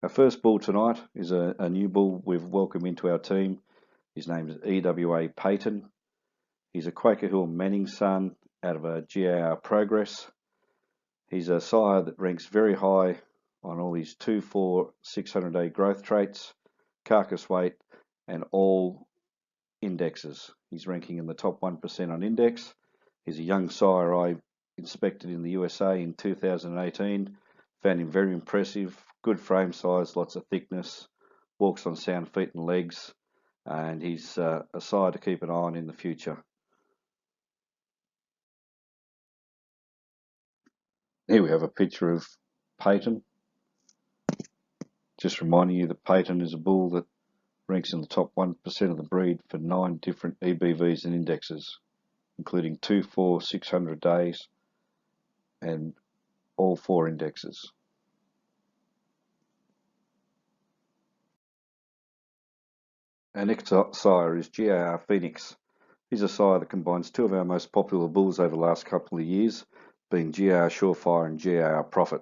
Our first bull tonight is a new bull we've welcomed into our team. His name is EWA Peyton. He's a Quaker Hill Manning son out of a GAR Progress. He's a sire that ranks very high on all his 2, 4, 600-day growth traits, carcass weight, and all indexes. He's ranking in the top 1% on index. He's a young sire I inspected in the USA in 2018. Found him very impressive, good frame size, lots of thickness, walks on sound feet and legs, and he's a sire to keep an eye on in the future. Here we have a picture of Peyton. Just reminding you that Peyton is a bull that ranks in the top 1% of the breed for 9 different EBVs and indexes, including 2, 4, 600 days and all 4 indexes. Our next sire is GAR Phoenix. He's a sire that combines 2 of our most popular bulls over the last couple of years, being GAR Surefire and GAR Profit.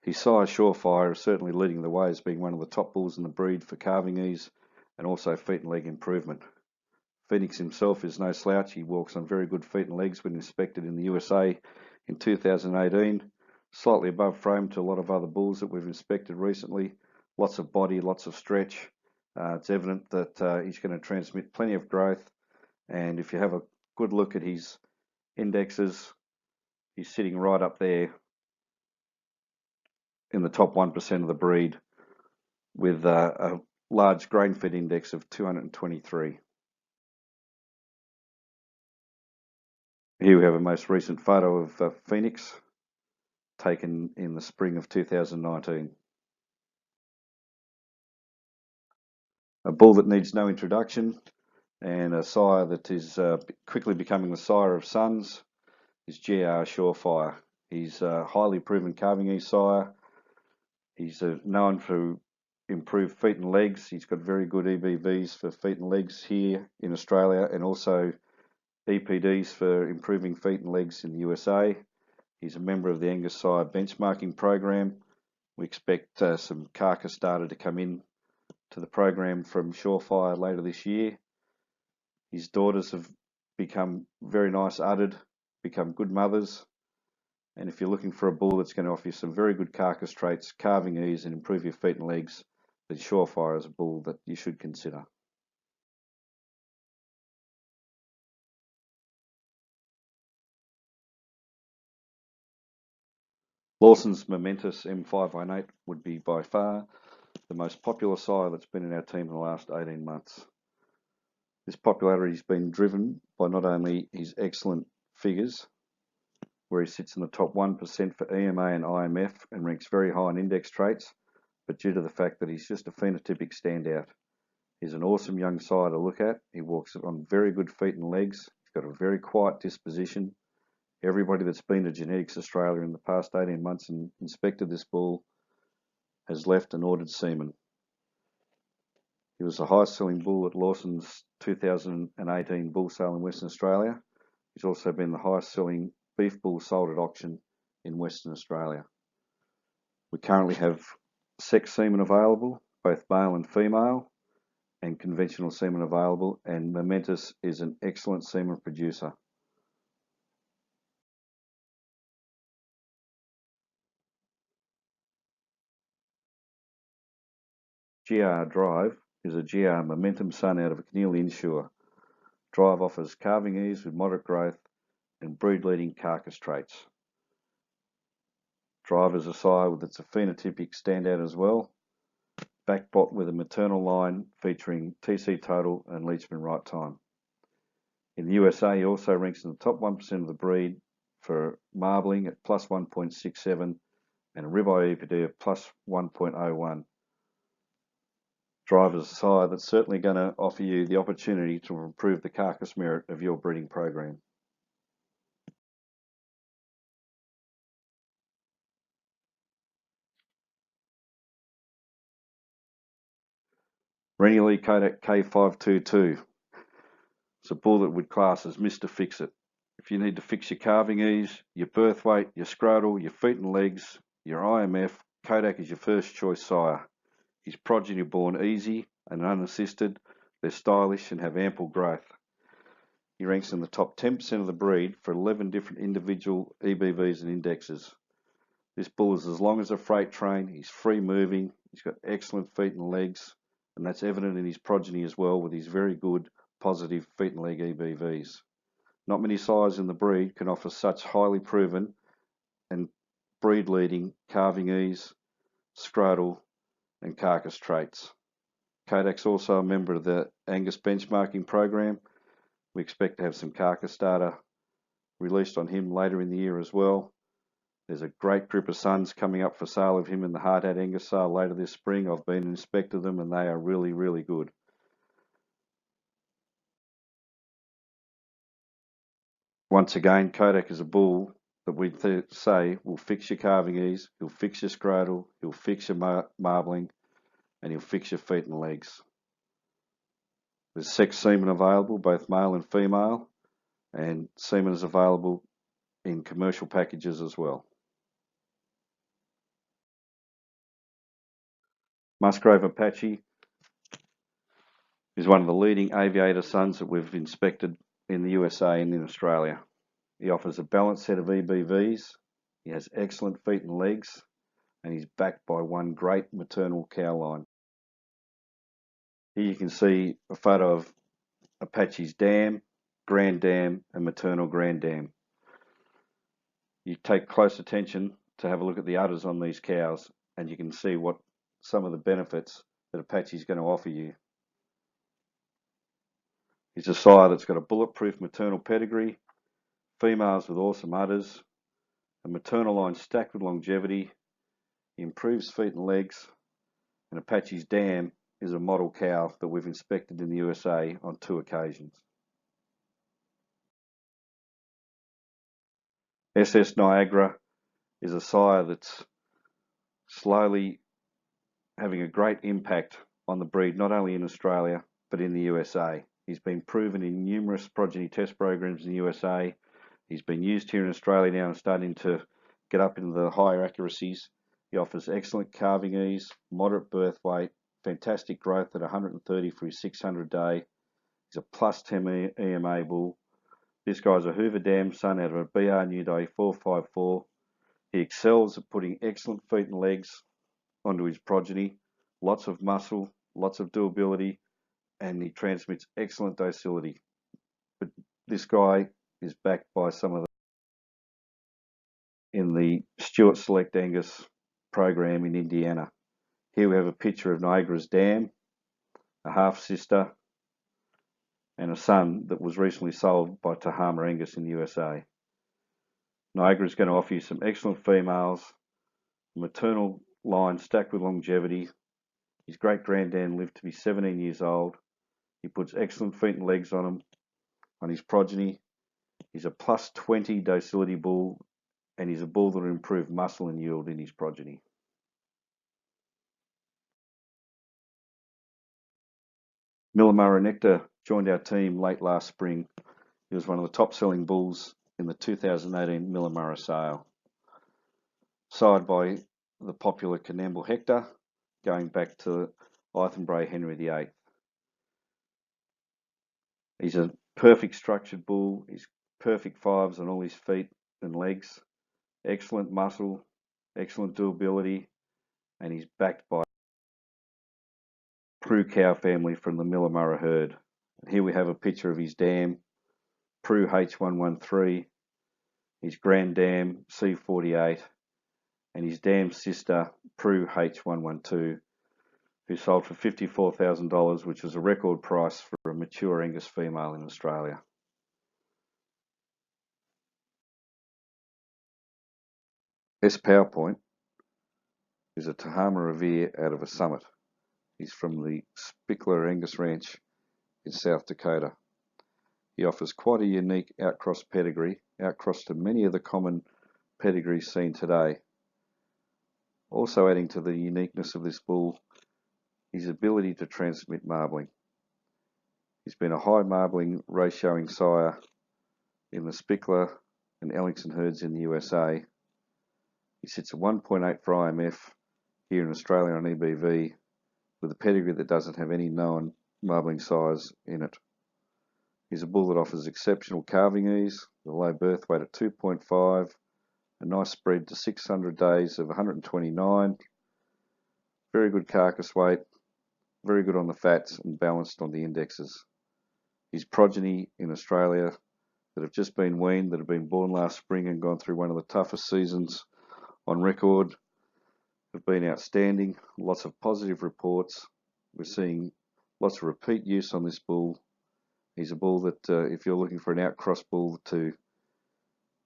His sire Surefire is certainly leading the way as being one of the top bulls in the breed for calving ease and also feet and leg improvement. Phoenix himself is no slouch. He walks on very good feet and legs when inspected in the USA in 2018. Slightly above frame to a lot of other bulls that we've inspected recently. Lots of body, lots of stretch. It's evident that he's going to transmit plenty of growth, and if you have a good look at his indexes, he's sitting right up there in the top 1% of the breed with a large grain fed index of 223. Here we have a most recent photo of Phoenix taken in the spring of 2019. A bull that needs no introduction and a sire that is quickly becoming the sire of sons is GR Surefire. He's a highly proven calving ease sire. He's known for improved feet and legs. He's got very good EBVs for feet and legs here in Australia and also EPDs for improving feet and legs in the USA. He's a member of the Angus sire benchmarking program. We expect some carcass data to come in to the program from Surefire later this year. His daughters have become very nice udded, become good mothers, and if you're looking for a bull that's going to offer you some very good carcass traits, calving ease and improve your feet and legs, then Surefire is a bull that you should consider. Lawson's Momentous M518 would be by far the most popular sire that's been in our team in the last 18 months. This popularity has been driven by not only his excellent figures, where he sits in the top 1% for EMA and IMF and ranks very high on index traits, but due to the fact that he's just a phenotypic standout. He's an awesome young sire to look at. He walks on very good feet and legs. He's got a very quiet disposition. Everybody that's been to Genetics Australia in the past 18 months and inspected this bull has left and ordered semen. He was the highest selling bull at Lawson's 2018 bull sale in Western Australia. He's also been the highest selling beef bull sold at auction in Western Australia. We currently have sex semen available, both male and female, and conventional semen available, and Momentous is an excellent semen producer. GR Drive is a GR Momentum son out of a Keneally Insure. Drive offers calving ease with moderate growth and breed leading carcass traits. Drive is a sire that's a phenotypic standout as well. Backbot with a maternal line featuring TC total and Leachman right time. In the USA, he also ranks in the top 1% of the breed for marbling at plus 1.67 and a ribeye EPD of plus 1.01. Drive is a sire that's certainly going to offer you the opportunity to improve the carcass merit of your breeding program. Rennie Kodak K522. It's a bull that would class as Mr. Fix-It. If you need to fix your calving ease, your birth weight, your scrotal, your feet and legs, your IMF, Kodak is your first choice sire. His progeny are born easy and unassisted. They're stylish and have ample growth. He ranks in the top 10% of the breed for 11 different individual EBVs and indexes. This bull is as long as a freight train, he's free moving, he's got excellent feet and legs, and that's evident in his progeny as well with his very good positive feet and leg EBVs. Not many sires in the breed can offer such highly proven and breed leading calving ease, scrotal and carcass traits. Kodak's also a member of the Angus benchmarking program. We expect to have some carcass data released on him later in the year as well. There's a great group of sons coming up for sale of him in the Hardhat Angus sale later this spring. I've been and inspected them and they are really, really good. Once again, Kodak is a bull that we say will fix your calving ease, he'll fix your scrotal, he'll fix your marbling, and he'll fix your feet and legs. There's sex semen available, both male and female, and semen is available in commercial packages as well. Musgrave Apache is one of the leading aviator sons that we've inspected in the USA and in Australia. He offers a balanced set of EBVs, he has excellent feet and legs, and he's backed by one great maternal cow line. Here you can see a photo of Apache's dam, grand dam, and maternal grand dam. You take close attention to have a look at the udders on these cows, and you can see what some of the benefits that Apache is going to offer you. He's a sire that's got a bulletproof maternal pedigree, females with awesome udders, a maternal line stacked with longevity, he improves feet and legs, and Apache's dam is a model cow that we've inspected in the USA on 2 occasions. SS Niagara is a sire that's slowly having a great impact on the breed, not only in Australia, but in the USA. He's been proven in numerous progeny test programs in the USA. He's been used here in Australia now and starting to get up into the higher accuracies. He offers excellent calving ease, moderate birth weight, fantastic growth at 130 for his 600 day. He's a plus 10 EMA bull. This guy's a Hoover Dam son out of a BR New Day 454. He excels at putting excellent feet and legs onto his progeny, lots of muscle, lots of doability, and he transmits excellent docility. But this guy is backed by some of in the Stewart Select Angus program in Indiana. Here we have a picture of Niagara's dam, a half-sister, and a son that was recently sold by Tehama Angus in the USA. Niagara is going to offer you some excellent females, maternal line stacked with longevity. His great-granddad lived to be 17 years old. He puts excellent feet and legs on him, on his progeny. He's a plus 20 docility bull, and he's a bull that will improve muscle and yield in his progeny. Milla Nectar joined our team late last spring. He was one of the top-selling bulls in the 2018 Milla sale. Sired by the popular Canamble Hector, going back to Ithenbray Henry VIII. He's a perfect structured bull. He's perfect fives on all his feet and legs. Excellent muscle, excellent doability, and he's backed by Prue cow family from the Milla herd. And here we have a picture of his dam, Prue H113, his grand dam C48, and his dam sister Prue H112, who sold for $54,000, which was a record price for a mature Angus female in Australia. S PowerPoint is a Tehama Revere out of a summit. He's from the Spickler Angus Ranch in South Dakota. He offers quite a unique outcross pedigree, outcross to many of the common pedigrees seen today. Also adding to the uniqueness of this bull, his ability to transmit marbling. He's been a high marbling ratioing sire in the Spickler and Onyx herds in the USA. He sits at 1.8 for IMF here in Australia on EBV with a pedigree that doesn't have any known marbling size in it. He's a bull that offers exceptional calving ease, with a low birth weight at 2.5, a nice spread to 600 days of 129, very good carcass weight, very good on the fats and balanced on the indexes. His progeny in Australia that have just been weaned, that have been born last spring and gone through one of the toughest seasons on record, have been outstanding. Lots of positive reports. We're seeing lots of repeat use on this bull. He's a bull that if you're looking for an outcross bull to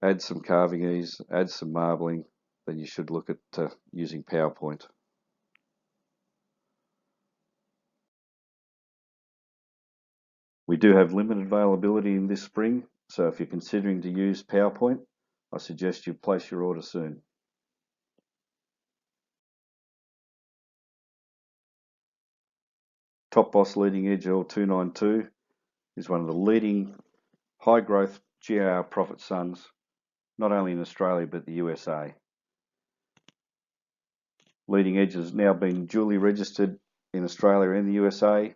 add some calving ease, add some marbling, then you should look at using PowerPoint. We do have limited availability in this spring, so if you're considering to use PowerPoint, I suggest you place your order soon. Top Boss Leading Edge L292 is one of the leading high growth GAR profit sons, not only in Australia but the USA. Leading Edge has now been duly registered in Australia and the USA,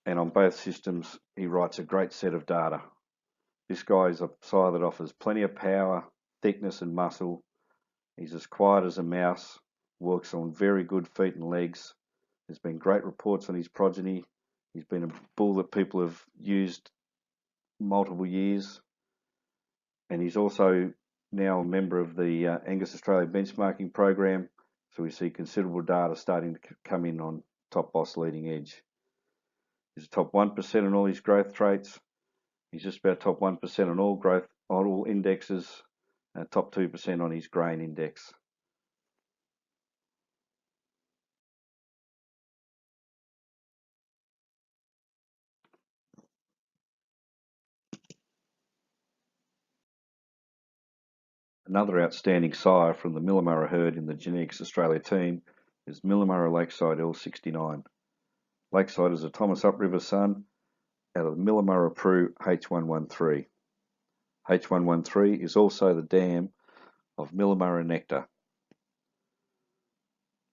and on both systems he writes a great set of data. This guy is a sire that offers plenty of power, thickness and muscle. He's as quiet as a mouse, works on very good feet and legs. There's been great reports on his progeny. He's been a bull that people have used multiple years, and he's also now a member of the Angus Australia benchmarking program, so we see considerable data starting to come in on Top Boss Leading Edge. He's top 1% on all his growth traits. He's just about top 1% on all growth, on all indexes, and top 2% on his grain index. Another outstanding sire from the Milla herd in the Genetics Australia team is Milla Lakeside L69. Lakeside is a Thomas Upriver son out of the Milla Prue H113. H113 is also the dam of Milla Nectar.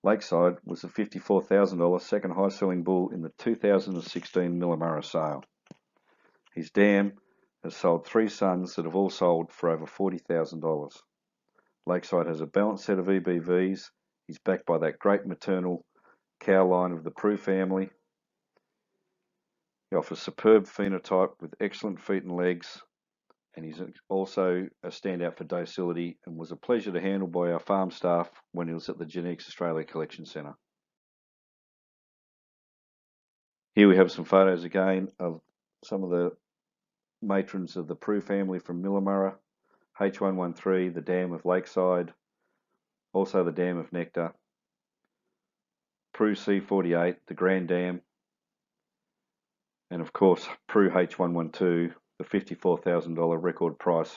Lakeside was a $54,000 second high selling bull in the 2016 Milla sale. His dam has sold 3 sons that have all sold for over $40,000. Lakeside has a balanced set of EBVs. He's backed by that great maternal cow line of the Prue family. He offers superb phenotype with excellent feet and legs, and he's also a standout for docility and was a pleasure to handle by our farm staff when he was at the Genetics Australia Collection Centre. Here we have some photos again of some of the matrons of the Prue family from Milla, H113, the dam of Lakeside, also the dam of Nectar, Prue C48, the Grand Dam, and of course Prue H112, the $54,000 record price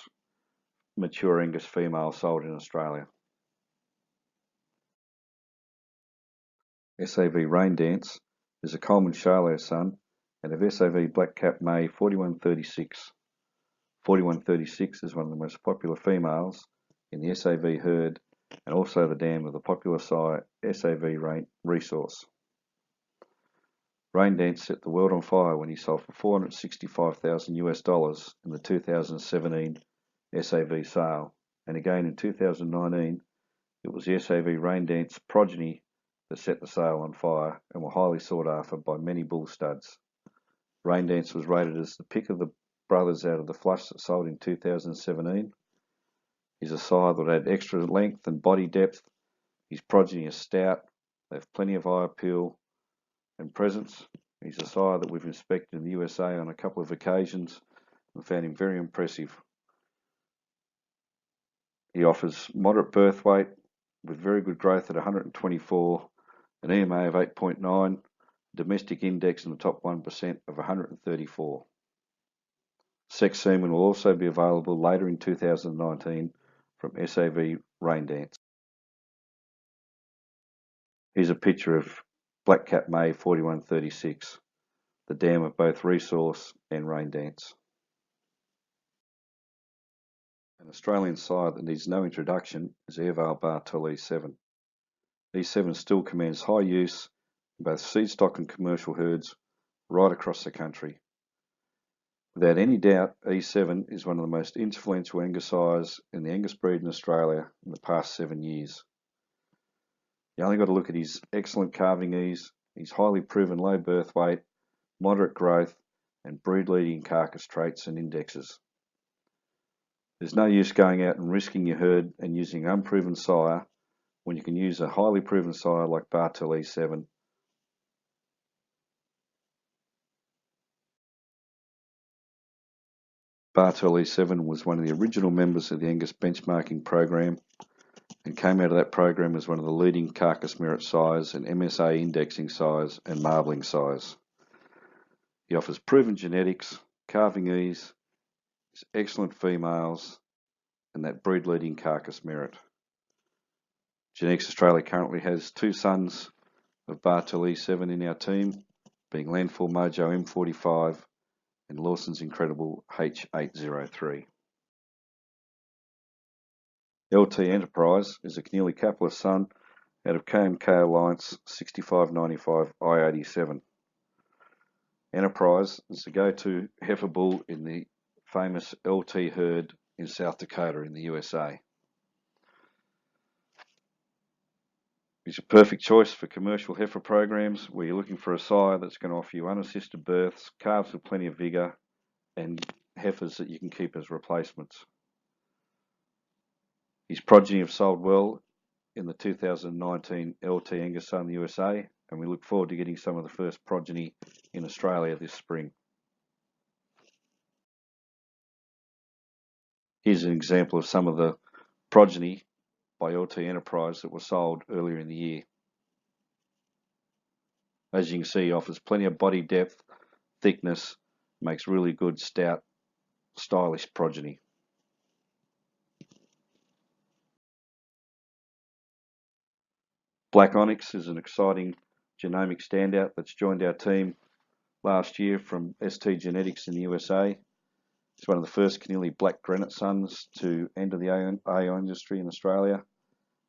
mature Angus female sold in Australia. SAV Raindance is a Coleman Charlo son and of SAV Black Cap May 4136. 4136 is one of the most popular females in the SAV herd and also the dam of the popular sire SAV Resource. Raindance set the world on fire when he sold for $465,000 in the 2017 SAV sale, and again in 2019 it was the SAV Raindance progeny that set the sale on fire and were highly sought after by many bull studs. Raindance was rated as the pick of the brothers out of the flush that sold in 2017. He's a sire that had extra length and body depth. His progeny is stout. They have plenty of eye appeal and presence. He's a sire that we've inspected in the USA on a couple of occasions and found him very impressive. He offers moderate birth weight with very good growth at 124, an EMA of 8.9, domestic index in the top 1% of 134. Sex semen will also be available later in 2019 from SAV Raindance. Here's a picture of Black Cap May 4136, the dam of both Resource and Raindance. An Australian sire that needs no introduction is Bartoli 7. E7 still commands high use in both seed stock and commercial herds right across the country. Without any doubt, E7 is one of the most influential Angus sires in the Angus breed in Australia in the past 7 years. You only got to look at his excellent calving ease, his highly proven low birth weight, moderate growth, and breed-leading carcass traits and indexes. There's no use going out and risking your herd and using an unproven sire when you can use a highly proven sire like Bartoli 7. Bartoli 7 was one of the original members of the Angus benchmarking program and came out of that program as one of the leading carcass merit sires and MSA indexing sires and marbling sires. He offers proven genetics, calving ease, excellent females, and that breed-leading carcass merit. Genetics Australia currently has 2 sons of Bartoli 7 in our team, being Landfall Mojo M45 and Lawson's Incredible H803. LT Enterprise is a Keneally capitalist son out of KMK Alliance 6595 I87. Enterprise is the go-to heifer bull in the famous LT herd in South Dakota in the USA. He's a perfect choice for commercial heifer programs where you're looking for a sire that's going to offer you unassisted births, calves with plenty of vigour, and heifers that you can keep as replacements. His progeny have sold well in the 2019 LT Angus Sale in the USA, and we look forward to getting some of the first progeny in Australia this spring. Here's an example of some of the progeny by LT Enterprise that was sold earlier in the year. As you can see, he offers plenty of body depth, thickness, makes really good, stout, stylish progeny. Black Onyx is an exciting genomic standout that's joined our team last year from ST Genetics in the USA. He's one of the first Keneally black granite sons to enter the AI industry in Australia.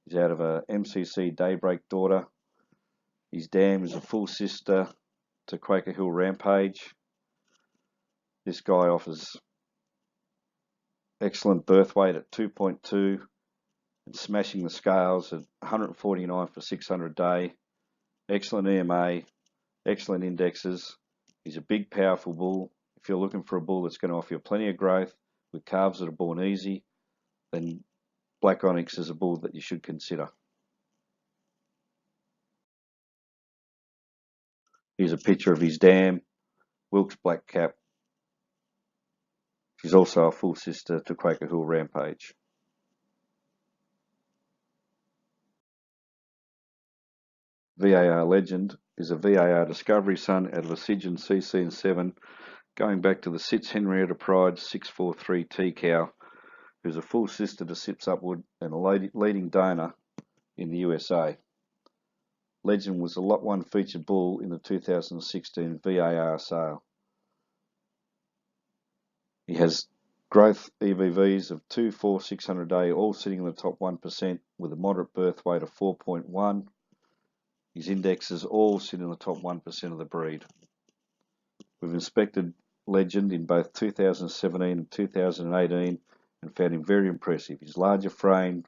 He's out of a MCC Daybreak daughter. His dam is a full sister to Quaker Hill Rampage. This guy offers excellent birth weight at 2.2 and smashing the scales at 149 for 600 day. Excellent EMA, excellent indexes. He's a big, powerful bull. If you're looking for a bull that's going to offer you plenty of growth with calves that are born easy, then Black Onyx is a bull that you should consider. Here's a picture of his dam, Wilkes Black Cap. She's also a full sister to Quaker Hill Rampage. VAR Legend is a VAR Discovery son out of a Sidgeon CC and 7, going back to the Sits Henrietta Pride 643 T cow, who's a full sister to Sips Upwood and a leading donor in the USA. Legend was a Lot 1 featured bull in the 2016 VAR sale. He has growth EBVs of 2, 4, 600 day, all sitting in the top 1% with a moderate birth weight of 4.1. His indexes all sit in the top 1% of the breed. We've inspected Legend in both 2017 and 2018 and found him very impressive. He's larger framed,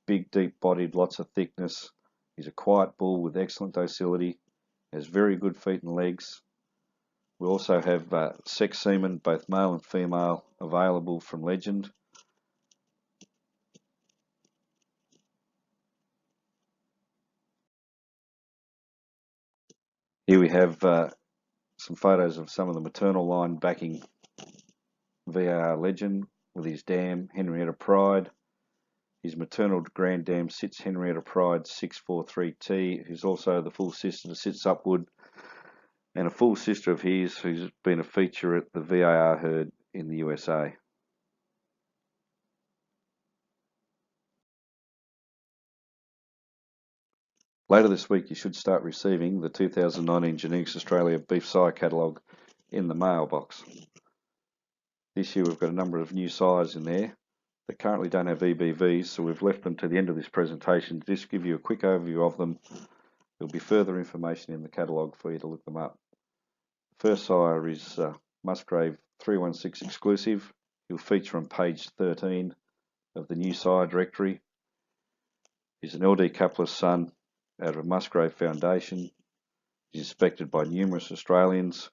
big, deep bodied, lots of thickness. He's a quiet bull with excellent docility, has very good feet and legs. We also have sex semen, both male and female, available from Legend. Here we have some photos of some of the maternal line backing VAR Legend with his dam Henrietta Pride. His maternal grand dam Sits Henrietta Pride 643T, who's also the full sister to Sits Upwood, and a full sister of his who's been a feature at the VAR herd in the USA. Later this week you should start receiving the 2019 Genetics Australia Beef Sire Catalogue in the mailbox. This year we've got a number of new sires in there, They currently don't have EBVs, so we've left them to the end of this presentation to just give you a quick overview of them. There'll be further information in the catalogue for you to look them up. First sire is Musgrave 316 exclusive. He'll feature on page 13 of the new sire directory. He's an LD coupler son out of Musgrave Foundation. He's inspected by numerous Australians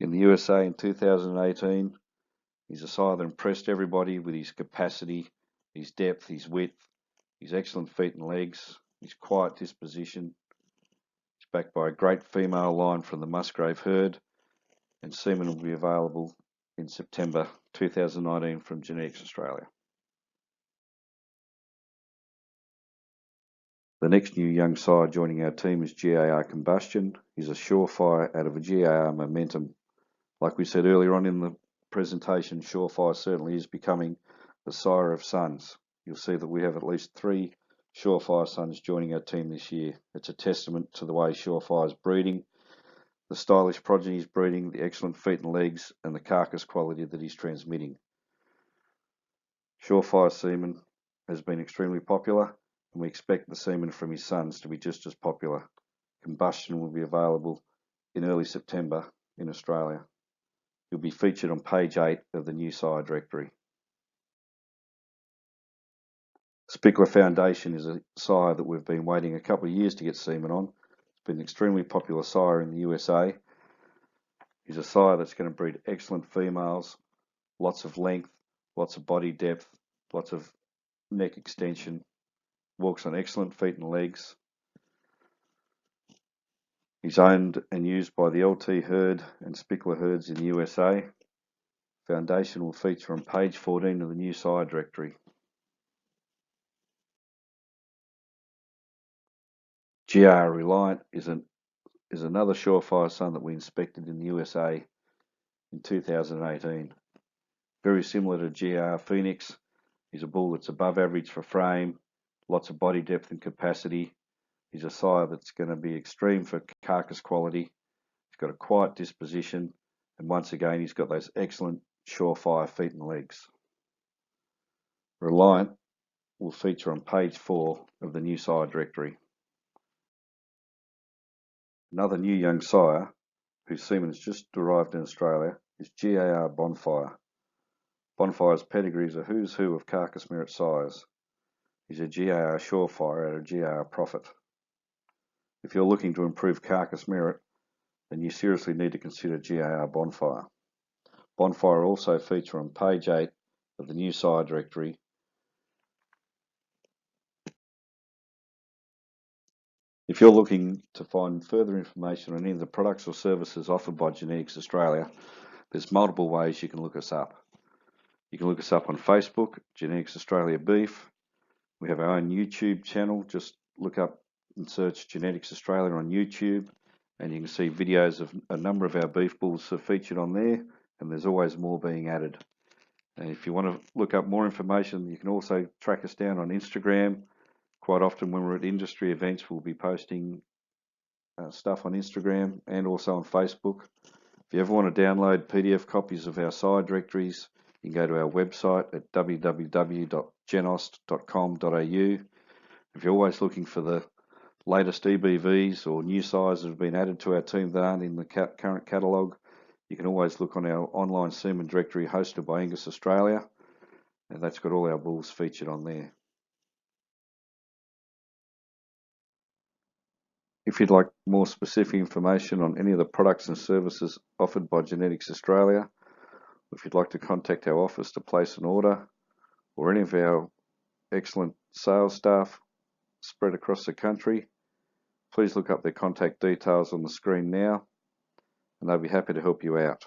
in the USA in 2018. He's a sire that impressed everybody with his capacity, his depth, his width, his excellent feet and legs, his quiet disposition. He's backed by a great female line from the Musgrave herd, and semen will be available in September 2019 from Genetics Australia. The next new young sire joining our team is GAR Combustion. He's a Surefire out of a GAR Momentum. Like we said earlier on in the presentation, Surefire certainly is becoming the sire of sons. You'll see that we have at least 3 Surefire sons joining our team this year. It's a testament to the way Surefire is breeding, the stylish progeny he's breeding, the excellent feet and legs, and the carcass quality that he's transmitting. Surefire semen has been extremely popular, and we expect the semen from his sons to be just as popular. Combustion will be available in early September in Australia. He'll be featured on page 8 of the new sire directory. Spickler Foundation is a sire that we've been waiting a couple of years to get semen on. It's been an extremely popular sire in the USA. He's a sire that's going to breed excellent females, lots of length, lots of body depth, lots of neck extension, walks on excellent feet and legs. He's owned and used by the LT herd and Spickler herds in the USA. Foundation will feature on page 14 of the new sire directory. Gir Alliant is another Surefire son that we inspected in the USA in 2018. Very similar to GR Phoenix. He's a bull that's above average for frame, lots of body depth and capacity. He's a sire that's going to be extreme for carcass quality. He's got a quiet disposition, and once again he's got those excellent Surefire feet and legs. Reliant will feature on page 4 of the new sire directory. Another new young sire, whose semen has just arrived in Australia, is GAR Bonfire. Bonfire's pedigree is a who's who of carcass merit sires. He's a GAR Surefire out of GAR Profit. If you're looking to improve carcass merit, then you seriously need to consider GAR Bonfire. Bonfire also feature on page 8 of the new sire directory. If you're looking to find further information on any of the products or services offered by Genetics Australia, there's multiple ways you can look us up. You can look us up on Facebook, Genetics Australia Beef. We have our own YouTube channel. Just look up and search Genetics Australia on YouTube, and you can see videos of a number of our beef bulls are featured on there, and there's always more being added. And if you want to look up more information, you can also track us down on Instagram. Quite often when we're at industry events, we'll be posting stuff on Instagram and also on Facebook. If you ever want to download PDF copies of our sire directories, you can go to our website at www.genost.com.au. If you're always looking for the latest EBVs or new sires that have been added to our team that aren't in the current catalogue, you can always look on our online semen directory hosted by Angus Australia, and that's got all our bulls featured on there. If you'd like more specific information on any of the products and services offered by Genetics Australia, or if you'd like to contact our office to place an order, or any of our excellent sales staff spread across the country, please look up their contact details on the screen now, and they'll be happy to help you out.